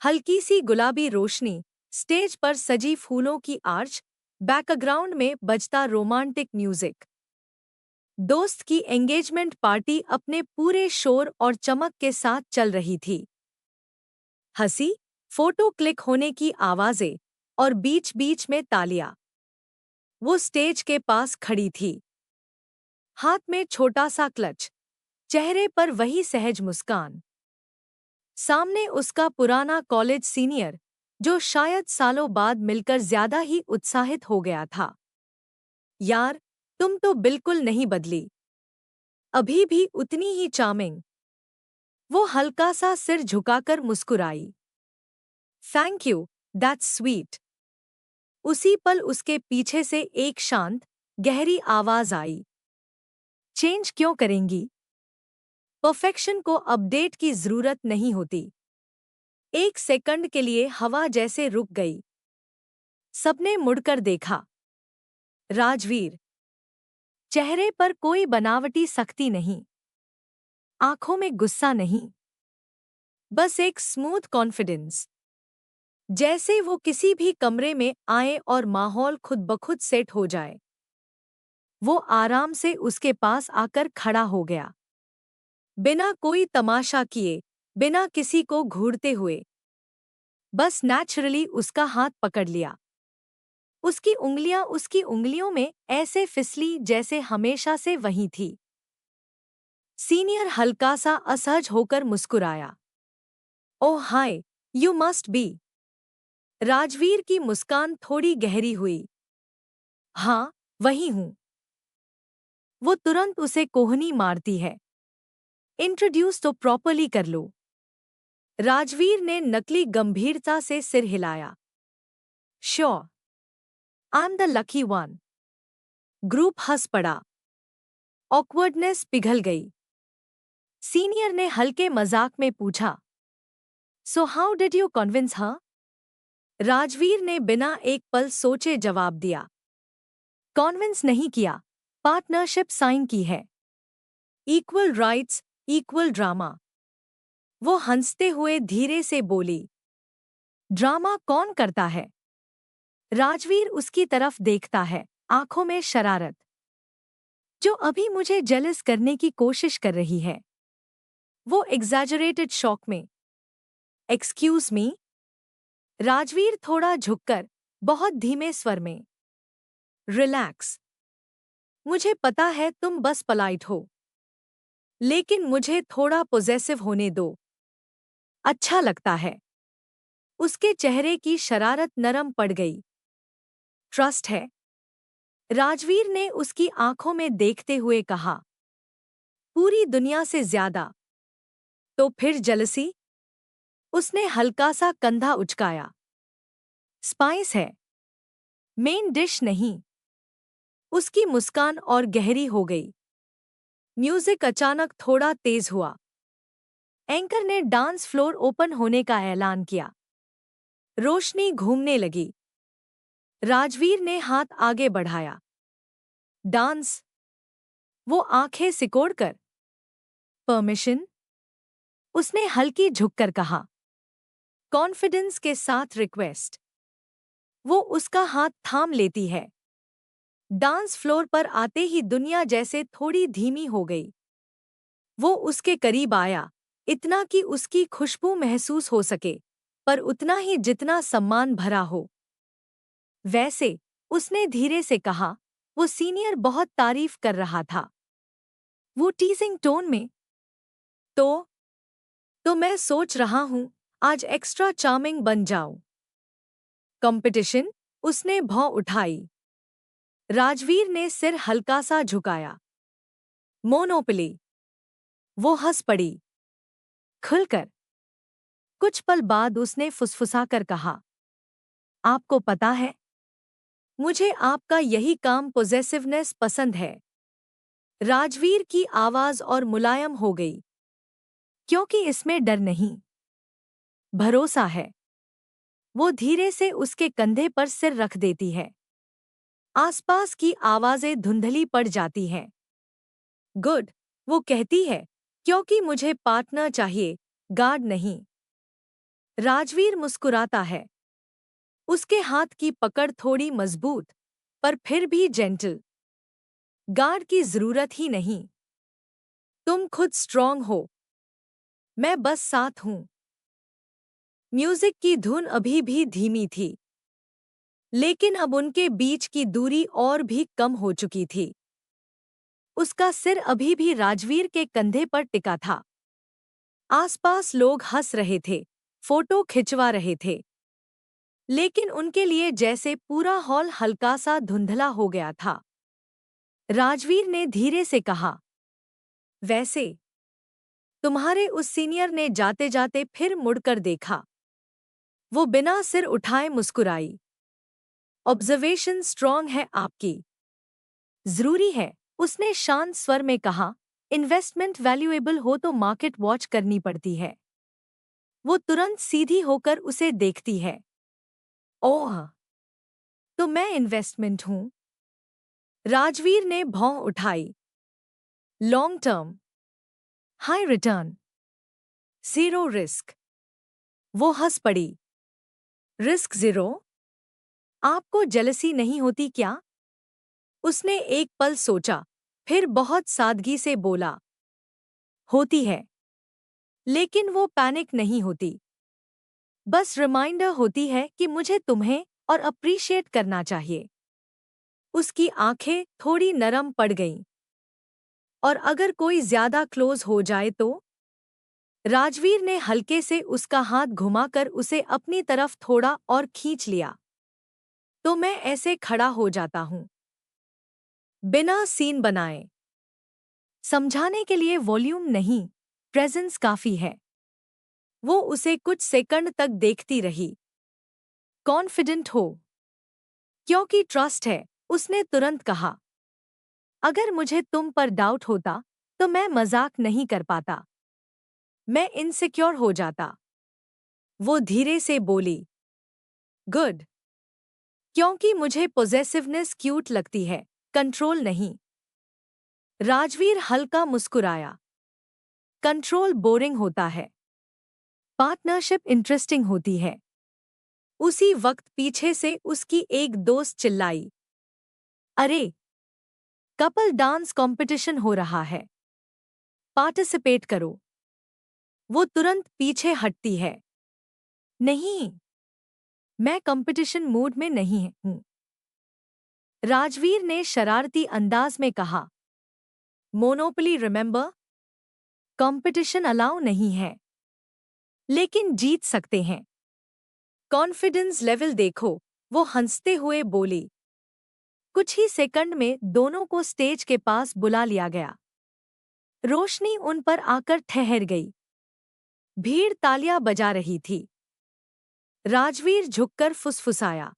हल्की सी गुलाबी रोशनी, स्टेज पर सजी फूलों की आर्च, बैकग्राउंड में बजता रोमांटिक म्यूजिक। दोस्त की एंगेजमेंट पार्टी अपने पूरे शोर और चमक के साथ चल रही थी। हंसी, फोटो क्लिक होने की आवाजें और बीच बीच में तालियां। वो स्टेज के पास खड़ी थी, हाथ में छोटा सा क्लच, चेहरे पर वही सहज मुस्कान। सामने उसका पुराना कॉलेज सीनियर, जो शायद सालों बाद मिलकर ज्यादा ही उत्साहित हो गया था। यार, तुम तो बिल्कुल नहीं बदली, अभी भी उतनी ही चार्मिंग। वो हल्का सा सिर झुकाकर मुस्कुराई। Thank you, that's sweet. उसी पल उसके पीछे से एक शांत, गहरी आवाज आई। चेंज क्यों करेंगी? परफेक्शन को अपडेट की जरूरत नहीं होती। एक सेकंड के लिए हवा जैसे रुक गई। सबने मुड़कर देखा। राजवीर, चेहरे पर कोई बनावटी सख्ती नहीं, आंखों में गुस्सा नहीं, बस एक स्मूथ कॉन्फिडेंस। जैसे वो किसी भी कमरे में आए और माहौल खुद ब खुद सेट हो जाए। वो आराम से उसके पास आकर खड़ा हो गया, बिना कोई तमाशा किए, बिना किसी को घूरते हुए। बस नेचुरली उसका हाथ पकड़ लिया। उसकी उंगलियां उसकी उंगलियों में ऐसे फिसली जैसे हमेशा से वही थी। सीनियर हल्का सा असहज होकर मुस्कुराया। ओह हाय, यू मस्ट बी। राजवीर की मुस्कान थोड़ी गहरी हुई। हाँ, वही हूँ। वो तुरंत उसे कोहनी मारती है। इंट्रोड्यूस तो प्रॉपरली कर लो। राजवीर ने नकली गंभीरता से सिर हिलाया। Sure, I am the lucky one. Group हंस पड़ा। ऑकवर्डनेस पिघल गई। सीनियर ने हल्के मजाक में पूछा, so how did you convince her? Rajveer ने बिना एक पल सोचे जवाब दिया, कॉन्विंस नहीं किया, पार्टनरशिप साइन की है। Equal rights, equal drama. वो हंसते हुए धीरे से बोली, ड्रामा कौन करता है? राजवीर उसकी तरफ देखता है, आंखों में शरारत। जो अभी मुझे जेलस करने की कोशिश कर रही है। वो एग्जैजरेटेड शॉक में। Excuse me? राजवीर थोड़ा झुककर, बहुत धीमे स्वर में, रिलैक्स। मुझे पता है तुम बस पोलाइट हो, लेकिन मुझे थोड़ा पोजेसिव होने दो। अच्छा लगता है। उसके चेहरे की शरारत नरम पड़ गई। ट्रस्ट है? राजवीर ने उसकी आंखों में देखते हुए कहा। पूरी दुनिया से ज्यादा। तो फिर जलसी? उसने हल्का सा कंधा उचकाया। स्पाइस है, मेन डिश नहीं। उसकी मुस्कान और गहरी हो गई। म्यूजिक अचानक थोड़ा तेज हुआ। एंकर ने डांस फ्लोर ओपन होने का ऐलान किया। रोशनी घूमने लगी। राजवीर ने हाथ आगे बढ़ाया। डांस? वो आंखें सिकोड़कर। परमिशन? उसने हल्की झुककर कहा। कॉन्फिडेंस के साथ रिक्वेस्ट। वो उसका हाथ थाम लेती है। डांस फ्लोर पर आते ही दुनिया जैसे थोड़ी धीमी हो गई। वो उसके करीब आया, इतना कि उसकी खुशबू महसूस हो सके, पर उतना ही जितना सम्मान भरा हो। वैसे, उसने धीरे से कहा, वो सीनियर बहुत तारीफ कर रहा था। वो टीजिंग टोन में। तो मैं सोच रहा हूं, आज एक्स्ट्रा चार्मिंग बन जाऊं। कंपटीशन? उसने भौं उठाई। राजवीर ने सिर हल्का सा झुकाया। मोनोपोली? वो हंस पड़ी, खुलकर। कुछ पल बाद उसने फुसफुसाकर कहा, आपको पता है, मुझे आपका यही काम पोजेसिवनेस पसंद है। राजवीर की आवाज और मुलायम हो गई, क्योंकि इसमें डर नहीं, भरोसा है। वो धीरे से उसके कंधे पर सिर रख देती है। आसपास की आवाजें धुंधली पड़ जाती हैं। गुड, वो कहती है, क्योंकि मुझे पार्टनर चाहिए, गार्ड नहीं। राजवीर मुस्कुराता है। उसके हाथ की पकड़ थोड़ी मजबूत, पर फिर भी जेंटल। गार्ड की जरूरत ही नहीं। तुम खुद स्ट्रांग हो। मैं बस साथ हूं। म्यूजिक की धुन अभी भी धीमी थी, लेकिन अब उनके बीच की दूरी और भी कम हो चुकी थी। उसका सिर अभी भी राजवीर के कंधे पर टिका था। आसपास लोग हंस रहे थे, फोटो खिंचवा रहे थे, लेकिन उनके लिए जैसे पूरा हॉल हल्का सा धुंधला हो गया था। राजवीर ने धीरे से कहा, वैसे तुम्हारे उस सीनियर ने जाते जाते फिर मुड़कर देखा। वो बिना सिर उठाए मुस्कुराई। ऑब्जर्वेशन स्ट्रांग है आपकी। जरूरी है, उसने शांत स्वर में कहा। इन्वेस्टमेंट वैल्यूएबल हो तो मार्केट वॉच करनी पड़ती है। वो तुरंत सीधी होकर उसे देखती है। ओह, तो मैं इन्वेस्टमेंट हूं? राजवीर ने भौं उठाई। Long term, high return, zero risk. वो हंस पड़ी। Risk zero? आपको जेलसी नहीं होती क्या? उसने एक पल सोचा, फिर बहुत सादगी से बोला, होती है, लेकिन वो पैनिक नहीं होती। बस रिमाइंडर होती है कि मुझे तुम्हें और अप्रिशिएट करना चाहिए। उसकी आंखें थोड़ी नरम पड़ गईं। और अगर कोई ज्यादा क्लोज हो जाए तो? राजवीर ने हल्के से उसका हाथ घुमाकर उसे अपनी तरफ थोड़ा और खींच लिया। तो मैं ऐसे खड़ा हो जाता हूं, बिना सीन बनाए। समझाने के लिए वॉल्यूम नहीं, प्रेजेंस काफी है। वो उसे कुछ सेकंड तक देखती रही। कॉन्फिडेंट हो? क्योंकि ट्रस्ट है, उसने तुरंत कहा। अगर मुझे तुम पर डाउट होता तो मैं मजाक नहीं कर पाता। मैं इनसिक्योर हो जाता। वो धीरे से बोली, गुड। क्योंकि मुझे पॉजेसिवनेस क्यूट लगती है, कंट्रोल नहीं। राजवीर हल्का मुस्कुराया। कंट्रोल बोरिंग होता है, पार्टनरशिप इंटरेस्टिंग होती है। उसी वक्त पीछे से उसकी एक दोस्त चिल्लाई, अरे, कपल डांस कंपटीशन हो रहा है, पार्टिसिपेट करो। वो तुरंत पीछे हटती है। नहीं, मैं कंपटीशन मूड में नहीं हूं। राजवीर ने शरारती अंदाज में कहा, मोनोपोली रिमेंबर? कंपटीशन अलाउ नहीं है, लेकिन जीत सकते हैं। कॉन्फिडेंस लेवल देखो, वो हंसते हुए बोली। कुछ ही सेकंड में दोनों को स्टेज के पास बुला लिया गया। रोशनी उन पर आकर ठहर गई। भीड़ तालियां बजा रही थी। राजवीर झुककर फुसफुसाया,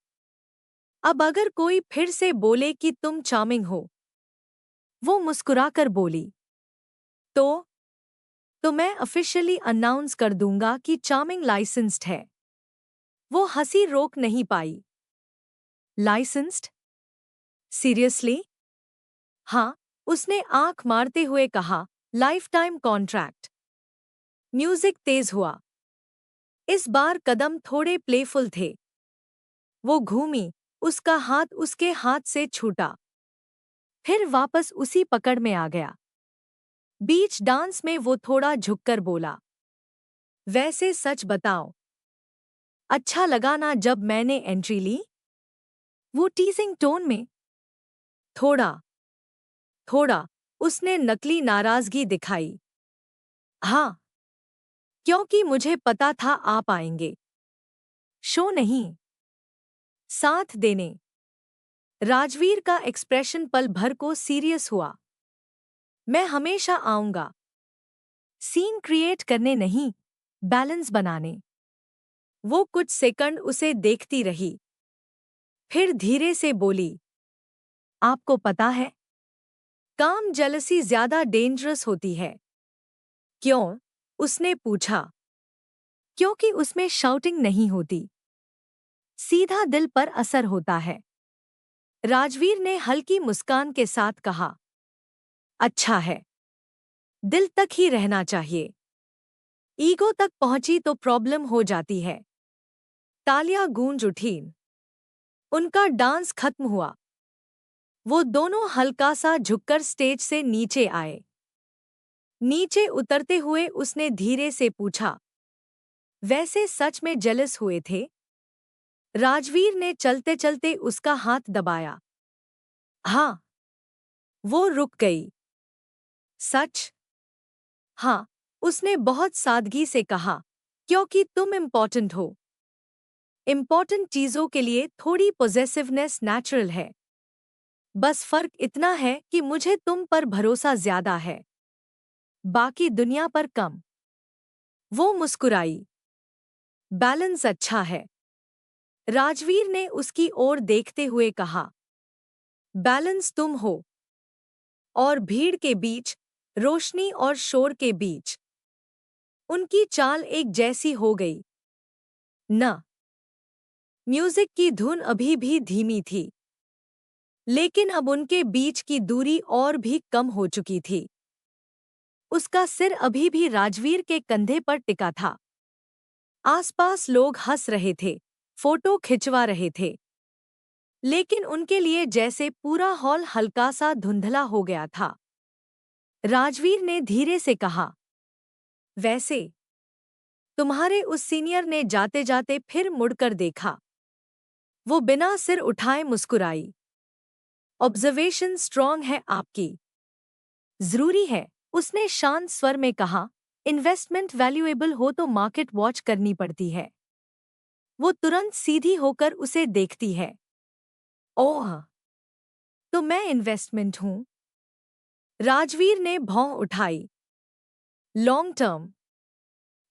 अब अगर कोई फिर से बोले कि तुम चार्मिंग हो। वो मुस्कुराकर बोली, तो मैं ऑफिशियली अनाउंस कर दूंगा कि चार्मिंग लाइसेंस्ड है। वो हंसी रोक नहीं पाई। लाइसेंस्ड? सीरियसली? हाँ, उसने आंख मारते हुए कहा, लाइफ टाइम कॉन्ट्रैक्ट। म्यूजिक तेज हुआ। इस बार कदम थोड़े प्लेफुल थे। वो घूमी, उसका हाथ उसके हाथ से छूटा, फिर वापस उसी पकड़ में आ गया। बीच डांस में वो थोड़ा झुककर बोला, वैसे सच बताओ, अच्छा लगा ना जब मैंने एंट्री ली? वो टीजिंग टोन में। थोड़ा थोड़ा, उसने नकली नाराजगी दिखाई। हाँ, क्योंकि मुझे पता था आप आएंगे। शो नहीं, साथ देने। राजवीर का एक्सप्रेशन पल भर को सीरियस हुआ। मैं हमेशा आऊंगा। सीन क्रिएट करने नहीं, बैलेंस बनाने। वो कुछ सेकंड उसे देखती रही, फिर धीरे से बोली, आपको पता है, काम जेलसी ज्यादा डेंजरस होती है। क्यों? उसने पूछा। क्योंकि उसमें शाउटिंग नहीं होती, सीधा दिल पर असर होता है। राजवीर ने हल्की मुस्कान के साथ कहा, अच्छा है, दिल तक ही रहना चाहिए। ईगो तक पहुंची तो प्रॉब्लम हो जाती है। तालियां गूंज उठी। उनका डांस खत्म हुआ। वो दोनों हल्का सा झुककर स्टेज से नीचे आए। नीचे उतरते हुए उसने धीरे से पूछा, वैसे सच में जेलस हुए थे? राजवीर ने चलते चलते उसका हाथ दबाया। हाँ। वो रुक गई। सच? हाँ, उसने बहुत सादगी से कहा, क्योंकि तुम इम्पोर्टेंट हो। इम्पोर्टेंट चीजों के लिए थोड़ी पॉजेसिवनेस नेचुरल है। बस फर्क इतना है कि मुझे तुम पर भरोसा ज्यादा है, बाकी दुनिया पर कम। वो मुस्कुराई। बैलेंस अच्छा है। राजवीर ने उसकी ओर देखते हुए कहा, बैलेंस तुम हो। और भीड़ के बीच, रोशनी और शोर के बीच उनकी चाल एक जैसी हो गई। न म्यूजिक की धुन अभी भी धीमी थी, लेकिन अब उनके बीच की दूरी और भी कम हो चुकी थी। उसका सिर अभी भी राजवीर के कंधे पर टिका था। आसपास लोग हंस रहे थे, फोटो खिंचवा रहे थे, लेकिन उनके लिए जैसे पूरा हॉल हल्का सा धुंधला हो गया था। राजवीर ने धीरे से कहा, वैसे तुम्हारे उस सीनियर ने जाते जाते फिर मुड़कर देखा। वो बिना सिर उठाए मुस्कुराई। ऑब्जर्वेशन स्ट्रॉन्ग है आपकी। जरूरी है, उसने शांत स्वर में कहा। इन्वेस्टमेंट वैल्यूएबल हो तो मार्केट वॉच करनी पड़ती है। वो तुरंत सीधी होकर उसे देखती है। ओह, तो मैं इन्वेस्टमेंट हूं? राजवीर ने भौं उठाई। Long term,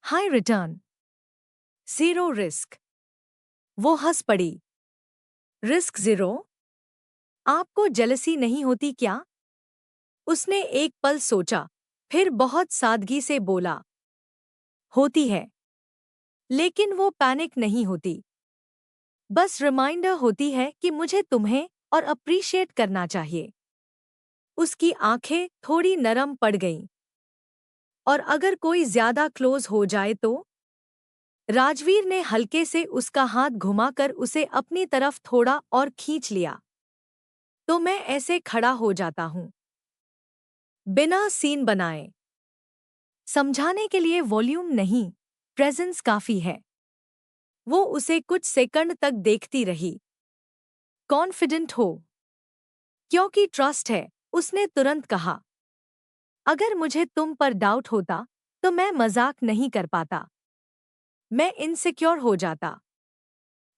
high return, zero risk. वो हंस पड़ी। Risk zero? आपको जेलसी नहीं होती क्या? उसने एक पल सोचा, फिर बहुत सादगी से बोला, होती है, लेकिन वो पैनिक नहीं होती। बस रिमाइंडर होती है कि मुझे तुम्हें और अप्रिशिएट करना चाहिए। उसकी आंखें थोड़ी नरम पड़ गईं। और अगर कोई ज्यादा क्लोज हो जाए तो? राजवीर ने हल्के से उसका हाथ घुमाकर उसे अपनी तरफ थोड़ा और खींच लिया। तो मैं ऐसे खड़ा हो जाता हूं, बिना सीन बनाए। समझाने के लिए वॉल्यूम नहीं, प्रेजेंस काफी है। वो उसे कुछ सेकंड तक देखती रही। कॉन्फिडेंट हो? क्योंकि ट्रस्ट है, उसने तुरंत कहा। अगर मुझे तुम पर डाउट होता तो मैं मजाक नहीं कर पाता। मैं इनसिक्योर हो जाता।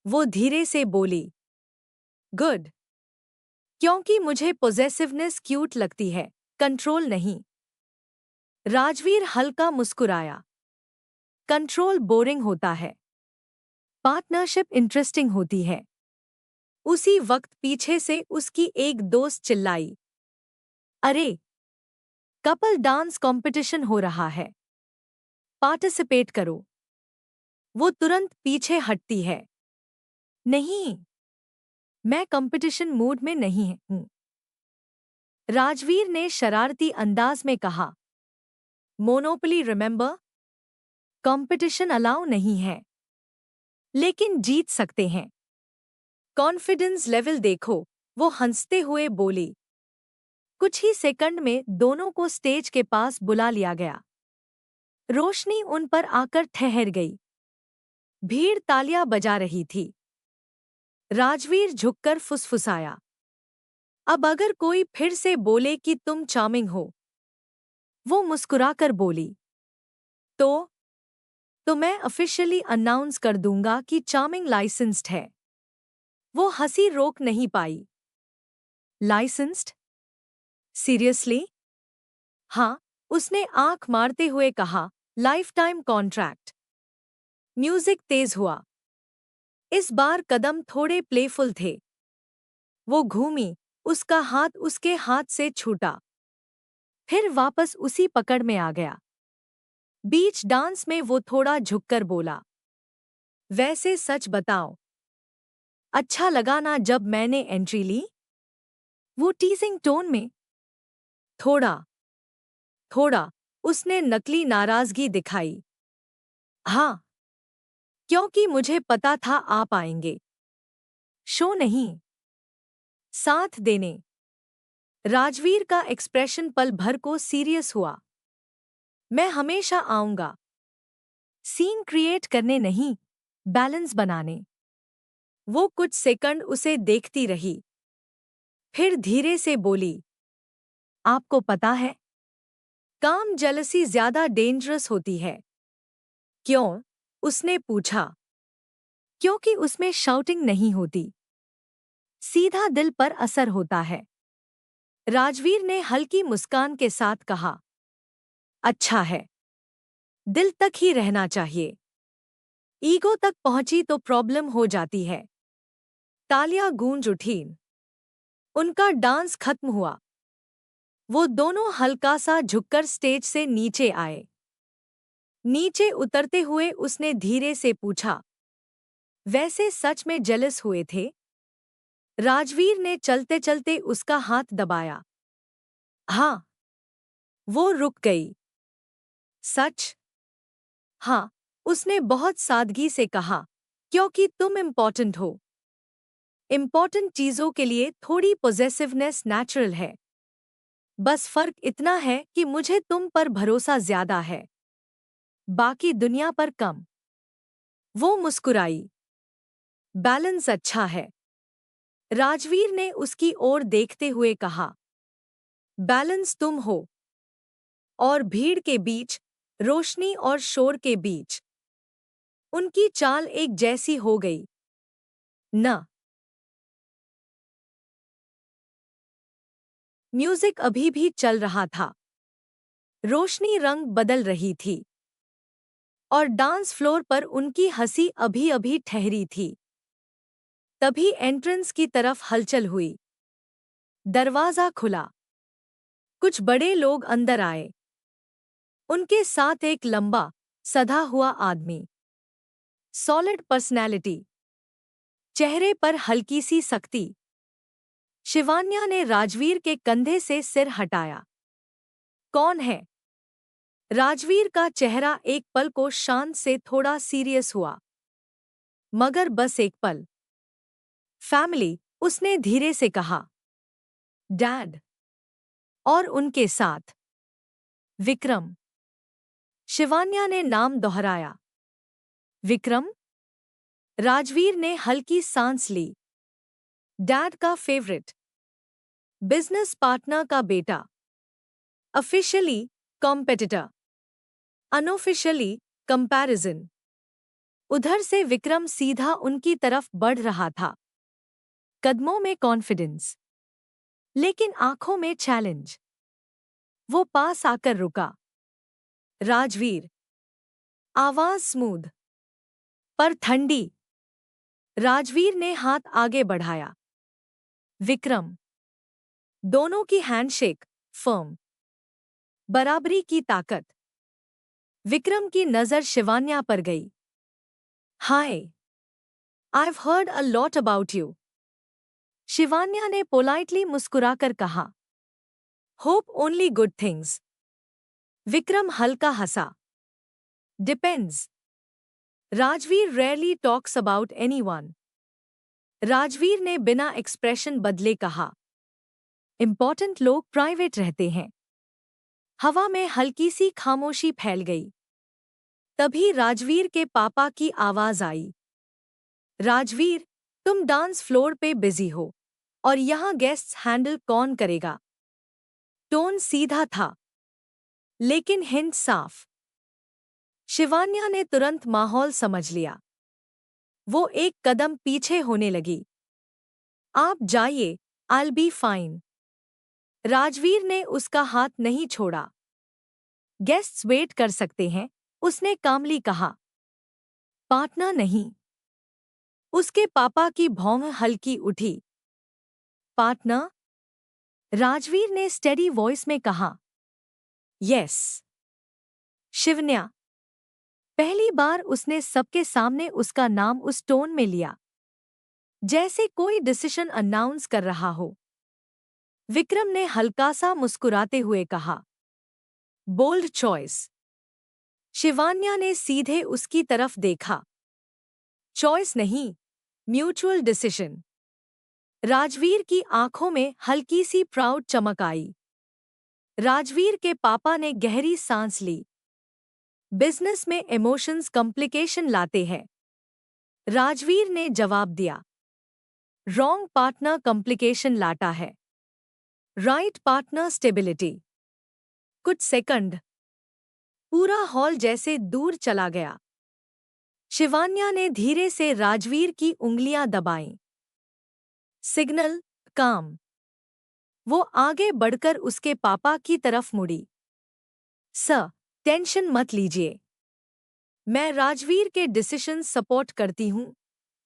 वो धीरे से बोली, गुड। क्योंकि मुझे पॉजेसिवनेस क्यूट लगती है, कंट्रोल नहीं। राजवीर हल्का मुस्कुराया। कंट्रोल बोरिंग होता है, पार्टनरशिप इंटरेस्टिंग होती है। उसी वक्त पीछे से उसकी एक दोस्त चिल्लाई, अरे, कपल डांस कंपटीशन हो रहा है, पार्टिसिपेट करो। वो तुरंत पीछे हटती है। नहीं, मैं कंपटीशन मूड में नहीं हूं। राजवीर ने शरारती अंदाज में कहा, मोनोपोली रिमेंबर? कंपटीशन अलाउ नहीं है, लेकिन जीत सकते हैं। कॉन्फिडेंस लेवल देखो। वो हंसते हुए बोली। कुछ ही सेकंड में दोनों को स्टेज के पास बुला लिया गया। रोशनी उन पर आकर ठहर गई। भीड़ तालियां बजा रही थी। राजवीर झुककर फुसफुसाया, अब अगर कोई फिर से बोले कि तुम चार्मिंग हो। वो मुस्कुराकर बोली, तो मैं ऑफिशियली अनाउंस कर दूंगा कि चार्मिंग लाइसेंस्ड है। वो हंसी रोक नहीं पाई। लाइसेंस्ड? सीरियसली? हाँ, उसने आंख मारते हुए कहा, लाइफ टाइम कॉन्ट्रैक्ट। म्यूजिक तेज हुआ। इस बार कदम थोड़े प्लेफुल थे। वो घूमी, उसका हाथ उसके हाथ से छूटा, फिर वापस उसी पकड़ में आ गया। बीच डांस में वो थोड़ा झुककर बोला, वैसे सच बताओ, अच्छा लगा ना जब मैंने एंट्री ली? वो टीजिंग टोन में। थोड़ा थोड़ा, उसने नकली नाराजगी दिखाई। हाँ, क्योंकि मुझे पता था आप आएंगे। शो नहीं, साथ देने। राजवीर का एक्सप्रेशन पल भर को सीरियस हुआ। मैं हमेशा आऊंगा। सीन क्रिएट करने नहीं, बैलेंस बनाने। वो कुछ सेकंड उसे देखती रही, फिर धीरे से बोली, आपको पता है, काम जेलसी ज्यादा डेंजरस होती है। क्यों? उसने पूछा। क्योंकि उसमें शाउटिंग नहीं होती, सीधा दिल पर असर होता है। राजवीर ने हल्की मुस्कान के साथ कहा, अच्छा है, दिल तक ही रहना चाहिए। ईगो तक पहुंची तो प्रॉब्लम हो जाती है। तालियां गूंज उठी। उनका डांस खत्म हुआ। वो दोनों हल्का सा झुककर स्टेज से नीचे आए। नीचे उतरते हुए उसने धीरे से पूछा, वैसे सच में जेलस हुए थे? राजवीर ने चलते चलते उसका हाथ दबाया। हाँ। वो रुक गई। सच? हाँ, उसने बहुत सादगी से कहा, क्योंकि तुम इम्पोर्टेंट हो। इम्पोर्टेंट चीजों के लिए थोड़ी पॉजेसिवनेस नेचुरल है। बस फर्क इतना है कि मुझे तुम पर भरोसा ज्यादा है, बाकी दुनिया पर कम। वो मुस्कुराई। बैलेंस अच्छा है। राजवीर ने उसकी ओर देखते हुए कहा, बैलेंस तुम हो। और भीड़ के बीच, रोशनी और शोर के बीच उनकी चाल एक जैसी हो गई। न म्यूजिक अभी भी चल रहा था, रोशनी रंग बदल रही थी, और डांस फ्लोर पर उनकी हंसी अभी अभी ठहरी थी। तभी एंट्रेंस की तरफ हलचल हुई। दरवाजा खुला। कुछ बड़े लोग अंदर आए। उनके साथ एक लंबा, सधा हुआ आदमी। सॉलिड पर्सनैलिटी, चेहरे पर हल्की सी सख्ती। शिवान्या ने राजवीर के कंधे से सिर हटाया। कौन है? राजवीर का चेहरा एक पल को शांत से थोड़ा सीरियस हुआ, मगर बस एक पल। फैमिली, उसने धीरे से कहा। डैड। और उनके साथ विक्रम। शिवान्या ने नाम दोहराया। विक्रम? राजवीर ने हल्की सांस ली। डैड का फेवरेट, बिजनेस पार्टनर का बेटा। Officially competitor, unofficially comparison. उधर से विक्रम सीधा उनकी तरफ बढ़ रहा था, कदमों में कॉन्फिडेंस, लेकिन आंखों में चैलेंज। वो पास आकर रुका। राजवीर। आवाज स्मूथ पर ठंडी। राजवीर ने हाथ आगे बढ़ाया। विक्रम। दोनों की हैंडशेक फर्म, बराबरी की ताकत। विक्रम की नजर शिवान्या पर गई। हाय, I've heard a lot about you. Shivanya ने पोलाइटली मुस्कुराकर कहा। Hope only good things. Vikram हल्का हंसा। Depends. Rajveer rarely talks about anyone. Rajveer ने बिना एक्सप्रेशन बदले कहा। इंपॉर्टेंट लोग प्राइवेट रहते हैं। हवा में हल्की सी खामोशी फैल गई। तभी राजवीर के पापा की आवाज आई। राजवीर, तुम डांस फ्लोर पे बिजी हो, और यहाँ गेस्ट्स हैंडल कौन करेगा? टोन सीधा था, लेकिन हिंट साफ। शिवान्या ने तुरंत माहौल समझ लिया। वो एक कदम पीछे होने लगी। आप जाइए, I'll बी फाइन। राजवीर ने उसका हाथ नहीं छोड़ा। गेस्ट्स वेट कर सकते हैं, उसने कामली कहा। पार्टनर नहीं। उसके पापा की भौं हल्की उठी। पार्टनर? राजवीर ने स्टेडी वॉइस में कहा। यस। शिवन्या। पहली बार उसने सबके सामने उसका नाम उस टोन में लिया, जैसे कोई डिसीजन अनाउंस कर रहा हो। विक्रम ने हल्का सा मुस्कुराते हुए कहा। Bold choice. शिवान्या ने सीधे उसकी तरफ देखा। चॉइस नहीं, म्यूचुअल डिसीजन। राजवीर की आंखों में हल्की सी प्राउड चमक आई। राजवीर के पापा ने गहरी सांस ली। बिजनेस में इमोशंस कॉम्प्लिकेशन लाते हैं। राजवीर ने जवाब दिया। रॉन्ग पार्टनर कॉम्प्लिकेशन लाता है, राइट पार्टनर स्टेबिलिटी। कुछ सेकंड, पूरा हॉल जैसे दूर चला गया। शिवान्या ने धीरे से राजवीर की उंगलियां दबाईं। सिग्नल, काम। वो आगे बढ़कर उसके पापा की तरफ मुड़ी। सर, टेंशन मत लीजिए। मैं राजवीर के डिसीजन सपोर्ट करती हूं,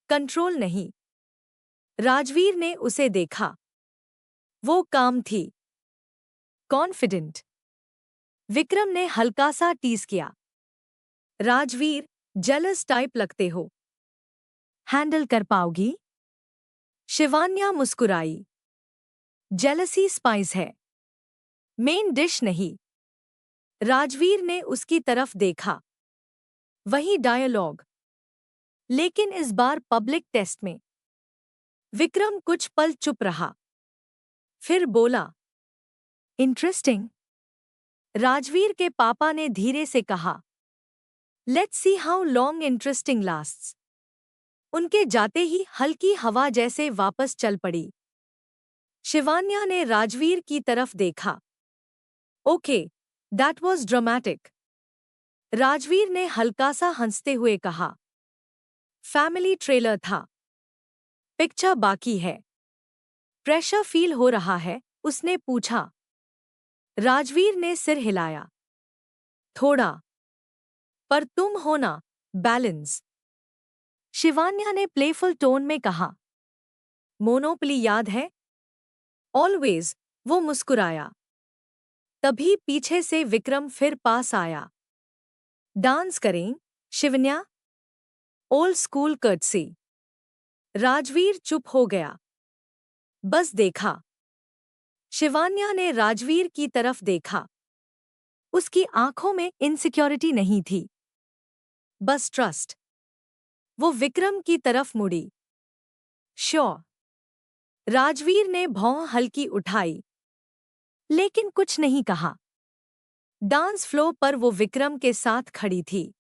कंट्रोल नहीं। राजवीर ने उसे देखा। वो काम थी, कॉन्फिडेंट। विक्रम ने हल्का सा टीज किया। राजवीर, जेलस टाइप लगते हो। हैंडल कर पाओगी? शिवान्या मुस्कुराई। जेलसी स्पाइस है, मेन डिश नहीं। राजवीर ने उसकी तरफ देखा। वही डायलॉग, लेकिन इस बार पब्लिक टेस्ट में। विक्रम कुछ पल चुप रहा, फिर बोला, इंटरेस्टिंग। राजवीर के पापा ने धीरे से कहा, let's see how long interesting lasts. उनके जाते ही हल्की हवा जैसे वापस चल पड़ी। शिवान्या ने राजवीर की तरफ देखा। Okay, that was dramatic. Rajveer ने हल्का सा हंसते हुए कहा। फैमिली ट्रेलर था, पिक्चर बाकी है। प्रेशर फील हो रहा है? उसने पूछा। राजवीर ने सिर हिलाया। थोड़ा, पर तुम हो ना, बैलेंस। शिवान्या ने प्लेफुल टोन में कहा। मोनोपली याद है? ऑलवेज। वो मुस्कुराया। तभी पीछे से विक्रम फिर पास आया। डांस करें, Shivanya? Old school courtesy. Rajveer चुप हो गया। बस देखा। शिवान्या ने राजवीर की तरफ देखा। उसकी आंखों में इनसिक्योरिटी नहीं थी, बस ट्रस्ट। वो विक्रम की तरफ मुड़ी। श्योर। राजवीर ने भौं हल्की उठाई, लेकिन कुछ नहीं कहा। डांस फ्लोर पर वो विक्रम के साथ खड़ी थी।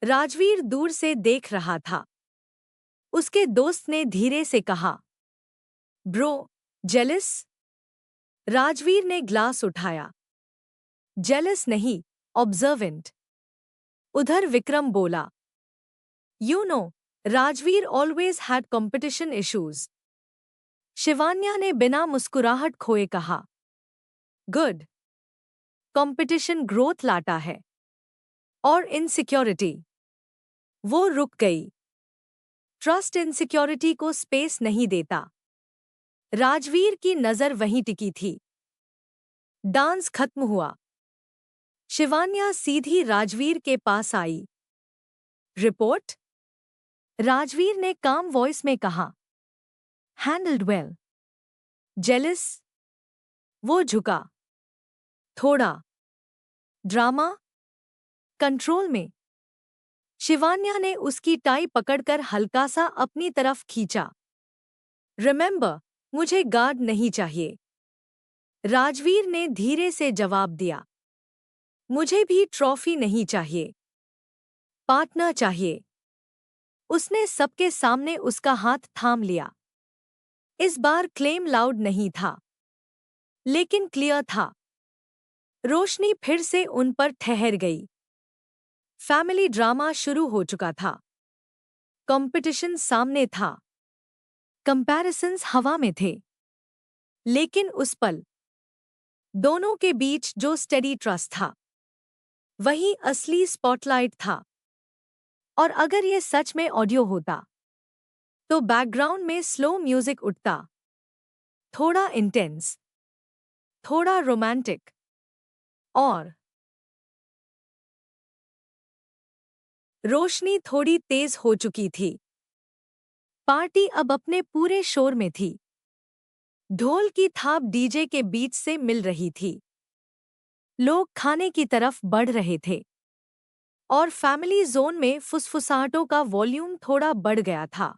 राजवीर दूर से देख रहा था। उसके दोस्त ने धीरे से कहा, ब्रो, जेलस? राजवीर ने ग्लास उठाया। जेलस नहीं, ऑब्जर्वेंट। उधर विक्रम बोला, you know, Rajveer always had competition issues. Shivanya ने बिना मुस्कुराहट खोए कहा, गुड। कंपटीशन ग्रोथ लाता है, और इनसिक्योरिटी। वो रुक गई। ट्रस्ट इनसिक्योरिटी को स्पेस नहीं देता। राजवीर की नजर वहीं टिकी थी। डांस खत्म हुआ। शिवान्या सीधी राजवीर के पास आई। रिपोर्ट? राजवीर ने काम वॉइस में कहा। Handled well. जेलस? वो झुका। थोड़ा। ड्रामा? कंट्रोल में। शिवान्या ने उसकी टाई पकड़कर हल्का सा अपनी तरफ खींचा। रिमेंबर, मुझे गार्ड नहीं चाहिए। राजवीर ने धीरे से जवाब दिया। मुझे भी ट्रॉफी नहीं चाहिए, पार्टनर चाहिए। उसने सबके सामने उसका हाथ थाम लिया। इस बार क्लेम लाउड नहीं था, लेकिन क्लियर था। रोशनी फिर से उन पर ठहर गई। फैमिली ड्रामा शुरू हो चुका था। कंपटीशन सामने था। कंपैरिजन्स हवा में थे। लेकिन उस पल, दोनों के बीच जो स्टेडी ट्रस्ट था, वही असली स्पॉटलाइट था। और अगर ये सच में ऑडियो होता, तो बैकग्राउंड में स्लो म्यूजिक उठता। थोड़ा इंटेंस, थोड़ा रोमांटिक, और रोशनी थोड़ी तेज हो चुकी थी। पार्टी अब अपने पूरे शोर में थी। ढोल की थाप डीजे के बीच से मिल रही थी। लोग खाने की तरफ बढ़ रहे थे। और फैमिली जोन में फुसफुसाहटों का वॉल्यूम थोड़ा बढ़ गया था।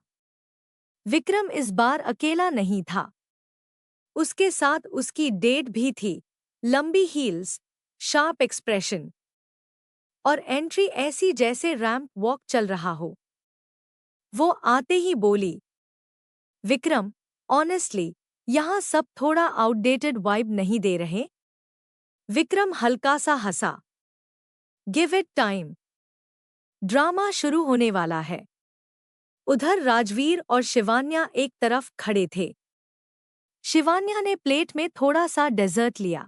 विक्रम इस बार अकेला नहीं था। उसके साथ उसकी डेट भी थी। लंबी हील्स, शार्प एक्सप्रेशन और एंट्री ऐसी जैसे रैंप वॉक चल रहा हो। वो आते ही बोली, विक्रम, ऑनेस्टली, यहाँ सब थोड़ा आउटडेटेड वाइब नहीं दे रहे? विक्रम हल्का सा हंसा। गिव इट टाइम, ड्रामा शुरू होने वाला है। उधर राजवीर और शिवान्या एक तरफ खड़े थे। शिवान्या ने प्लेट में थोड़ा सा डेजर्ट लिया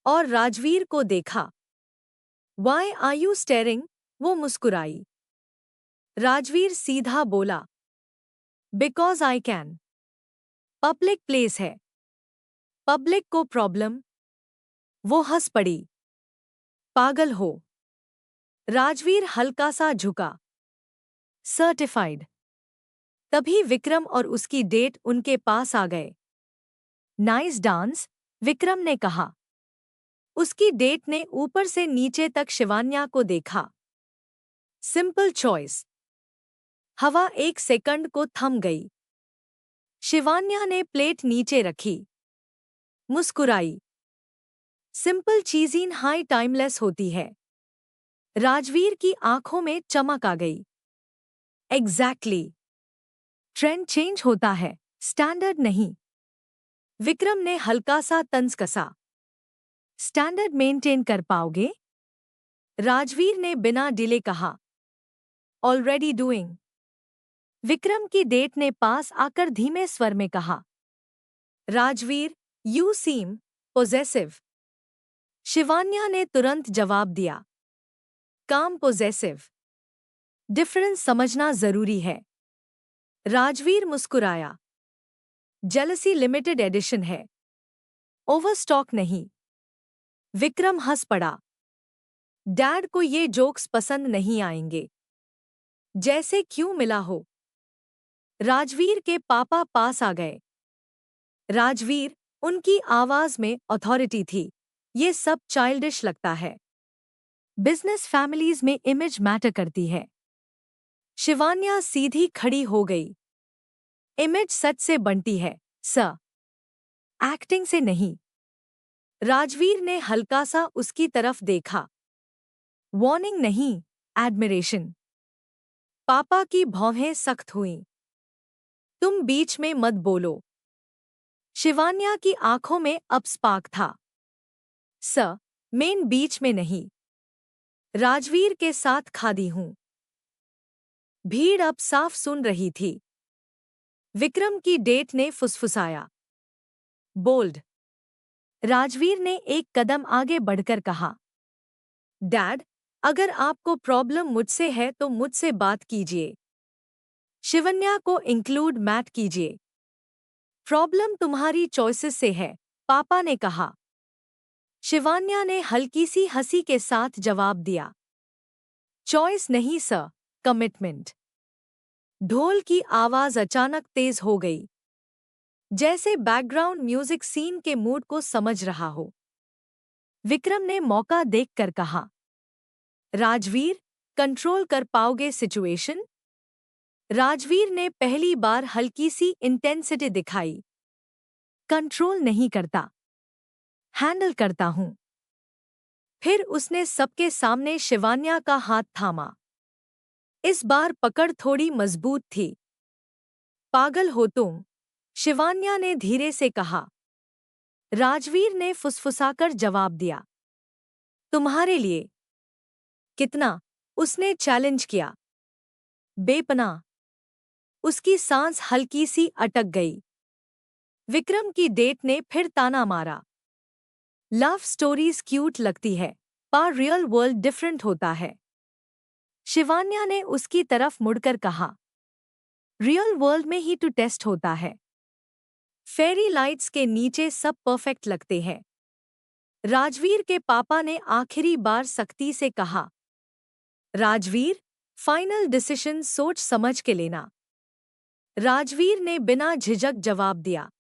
और राजवीर को देखा। Why are you staring? वो मुस्कुराई। राजवीर सीधा बोला, because I can. Public place है, पब्लिक को प्रॉब्लम। वो हंस पड़ी। पागल हो? राजवीर हल्का सा झुका। सर्टिफाइड। तभी विक्रम और उसकी डेट उनके पास आ गए। नाइस डांस, विक्रम ने कहा। उसकी डेट ने ऊपर से नीचे तक शिवान्या को देखा। Simple choice. हवा एक सेकंड को थम गई। शिवान्या ने प्लेट नीचे रखी, मुस्कुराई। सिंपल चीज़ीन हाई टाइमलेस होती है। राजवीर की आंखों में चमक आ गई। एग्जैक्टली। ट्रेंड चेंज होता है, स्टैंडर्ड नहीं। विक्रम ने हल्का सा तंज कसा। स्टैंडर्ड मेंटेन कर पाओगे? राजवीर ने बिना डिले कहा। Already doing. विक्रम की डेट ने पास आकर धीमे स्वर में कहा। Rajveer, you seem possessive. Shivanya ने तुरंत जवाब दिया, काम पोजेसिव। डिफरेंस समझना जरूरी है। राजवीर मुस्कुराया। जेलसी लिमिटेड एडिशन है, ओवरस्टॉक नहीं। विक्रम हंस पड़ा। डैड को ये जोक्स पसंद नहीं आएंगे। जैसे क्यों मिला हो? राजवीर के पापा पास आ गए। राजवीर, उनकी आवाज में अथॉरिटी थी। ये सब चाइल्डिश लगता है। बिजनेस फैमिलीज में इमेज मैटर करती है। शिवान्या सीधी खड़ी हो गई। इमेज सच से बनती है, सर, एक्टिंग से नहीं। राजवीर ने हल्का सा उसकी तरफ देखा। वार्निंग नहीं, एडमिरेशन। पापा की भौहें सख्त हुईं। तुम बीच में मत बोलो। शिवान्या की आंखों में अब स्पार्क था। सर, मेन बीच में नहीं। राजवीर के साथ खादी हूं। भीड़ अब साफ सुन रही थी। विक्रम की डेट ने फुसफुसाया। बोल्ड। राजवीर ने एक कदम आगे बढ़कर कहा, डैड, अगर आपको प्रॉब्लम मुझसे है तो मुझसे बात कीजिए। शिवन्या को इंक्लूड मैट कीजिए। प्रॉब्लम तुम्हारी चॉइसेस से है, पापा ने कहा। शिवान्या ने हल्की सी हंसी के साथ जवाब दिया, चॉइस नहीं सर, कमिटमेंट। ढोल की आवाज अचानक तेज हो गई, जैसे बैकग्राउंड म्यूजिक सीन के मूड को समझ रहा हो। विक्रम ने मौका देखकर कहा, राजवीर, कंट्रोल कर पाओगे सिचुएशन? राजवीर ने पहली बार हल्की सी इंटेंसिटी दिखाई। कंट्रोल नहीं करता, हैंडल करता हूं। फिर उसने सबके सामने शिवान्या का हाथ थामा। इस बार पकड़ थोड़ी मजबूत थी। पागल हो तुम? शिवान्या ने धीरे से कहा। राजवीर ने फुसफुसाकर जवाब दिया, तुम्हारे लिए। कितना? उसने चैलेंज किया। बेपनाह। उसकी सांस हल्की सी अटक गई। विक्रम की डेट ने फिर ताना मारा। लव स्टोरीज क्यूट लगती है, पर रियल वर्ल्ड डिफरेंट होता है। शिवान्या ने उसकी तरफ मुड़कर कहा, रियल वर्ल्ड में ही टू टेस्ट होता है। फेरी लाइट्स के नीचे सब परफेक्ट लगते हैं। राजवीर के पापा ने आखिरी बार सख्ती से कहा, राजवीर, फाइनल डिसीजन सोच समझ के लेना। राजवीर ने बिना झिझक जवाब दिया,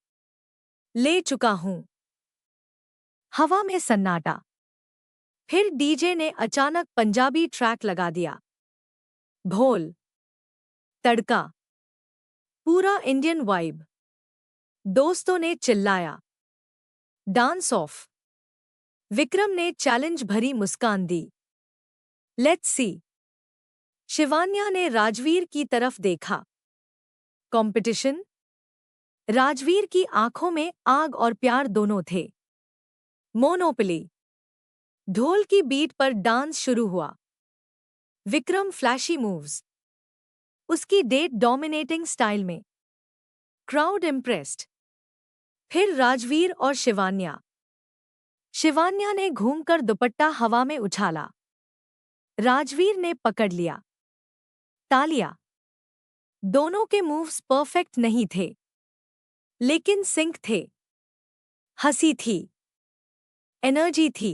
ले चुका हूं। हवा में सन्नाटा। फिर डीजे ने अचानक पंजाबी ट्रैक लगा दिया। ढोल, तड़का, पूरा इंडियन वाइब। दोस्तों ने चिल्लाया, डांस ऑफ। विक्रम ने चैलेंज भरी मुस्कान दी। Let's see. शिवान्या ने राजवीर की तरफ देखा। कंपटीशन? राजवीर की आंखों में आग और प्यार दोनों थे। मोनोपोली। ढोल की बीट पर डांस शुरू हुआ। विक्रम फ्लैशी मूव्स, उसकी डेट डोमिनेटिंग स्टाइल में। Crowd impressed. फिर राजवीर और शिवान्या। शिवान्या ने घूमकर दुपट्टा हवा में उछाला। राजवीर ने पकड़ लिया। तालियां। दोनों के मूव्स परफेक्ट नहीं थे, लेकिन सिंक थे। हंसी थी, एनर्जी थी,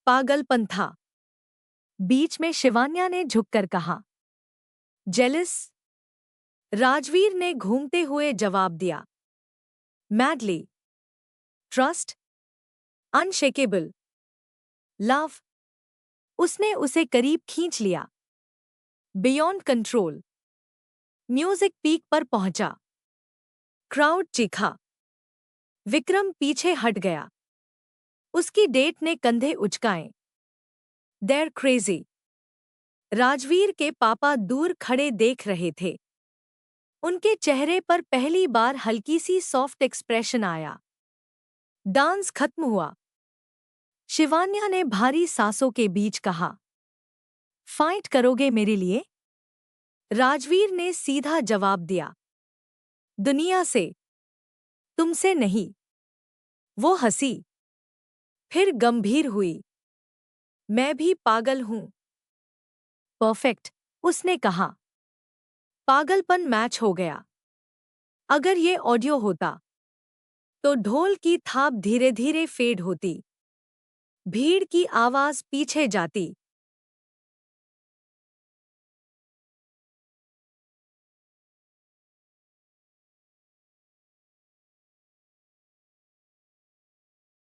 पागलपन था। बीच में शिवान्या ने झुककर कहा, जेलस? राजवीर ने घूमते हुए जवाब दिया, मैडली। Trust, unshakeable, love. उसने उसे करीब खींच लिया। Beyond control. म्यूजिक पीक पर पहुंचा। क्राउड चीखा। विक्रम पीछे हट गया। उसकी डेट ने कंधे उचकाए। There crazy. राजवीर के पापा दूर खड़े देख रहे थे। उनके चेहरे पर पहली बार हल्की सी सॉफ्ट एक्सप्रेशन आया। डांस खत्म हुआ। शिवान्या ने भारी सांसों के बीच कहा, फाइट करोगे मेरे लिए? राजवीर ने सीधा जवाब दिया, दुनिया से, तुमसे नहीं। वो हंसी, फिर गंभीर हुई। मैं भी पागल हूं। परफेक्ट, उसने कहा। पागलपन मैच हो गया। अगर ये ऑडियो होता तो ढोल की थाप धीरे धीरे फेड होती, भीड़ की आवाज पीछे जाती।